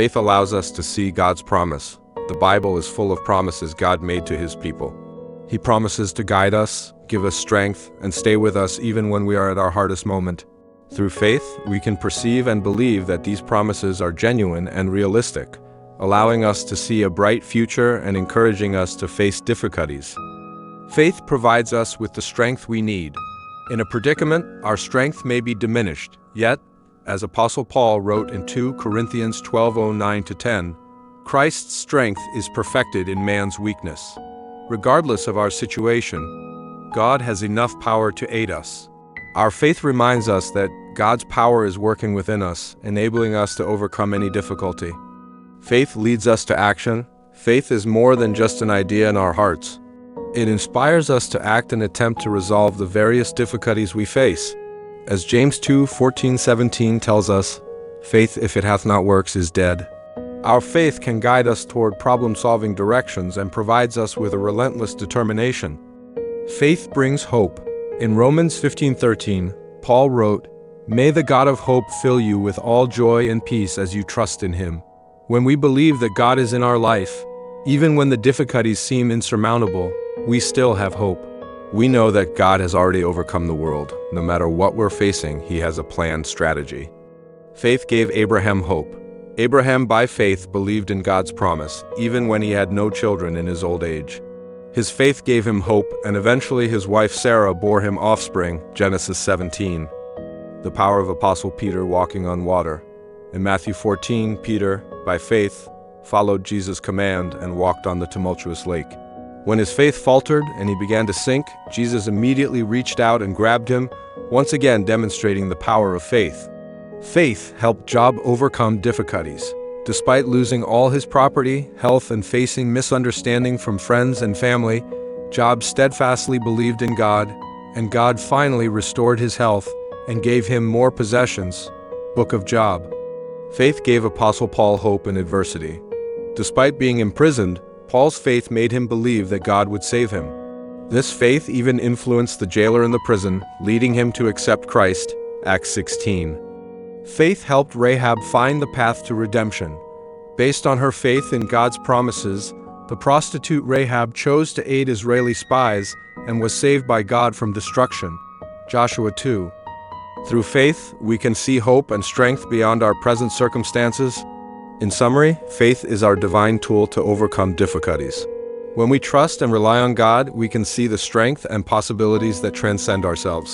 Faith allows us to see God's promise. The Bible is full of promises God made to His people. He promises to guide us, give us strength, and stay with us even when we are at our hardest moment. Through faith, we can perceive and believe that these promises are genuine and realistic, allowing us to see a bright future and encouraging us to face difficulties. Faith provides us with the strength we need. In a predicament, our strength may be diminished, yet, as Apostle Paul wrote in 2 Corinthians 12:9-10, Christ's strength is perfected in man's weakness. Regardless of our situation, God has enough power to aid us. Our faith reminds us that God's power is working within us, enabling us to overcome any difficulty. Faith leads us to action. Faith is more than just an idea in our hearts. It inspires us to act and attempt to resolve the various difficulties we face. As James 2:14-17 tells us, faith, if it hath not works, is dead. Our faith can guide us toward problem-solving directions and provides us with a relentless determination. Faith brings hope. In Romans 15:13, Paul wrote, "May the God of hope fill you with all joy and peace as you trust in Him." When we believe that God is in our life, even when the difficulties seem insurmountable, we still have hope. We know that God has already overcome the world. No matter what we're facing, He has a planned strategy. Faith gave Abraham hope. Abraham, by faith, believed in God's promise, even when he had no children in his old age. His faith gave him hope, and eventually his wife Sarah bore him offspring, Genesis 17. The power of Apostle Peter walking on water. In Matthew 14, Peter, by faith, followed Jesus' command and walked on the tumultuous lake. When his faith faltered and he began to sink, Jesus immediately reached out and grabbed him, once again demonstrating the power of faith. Faith helped Job overcome difficulties. Despite losing all his property, health, and facing misunderstanding from friends and family, Job steadfastly believed in God, and God finally restored his health and gave him more possessions. Book of Job. Faith gave Apostle Paul hope in adversity. Despite being imprisoned, Paul's faith made him believe that God would save him. This faith even influenced the jailer in the prison, leading him to accept Christ, Acts 16. Faith helped Rahab find the path to redemption. Based on her faith in God's promises, the prostitute Rahab chose to aid Israeli spies and was saved by God from destruction. Joshua 2. Through faith, we can see hope and strength beyond our present circumstances. In summary, faith is our divine tool to overcome difficulties. When we trust and rely on God, we can see the strength and possibilities that transcend ourselves.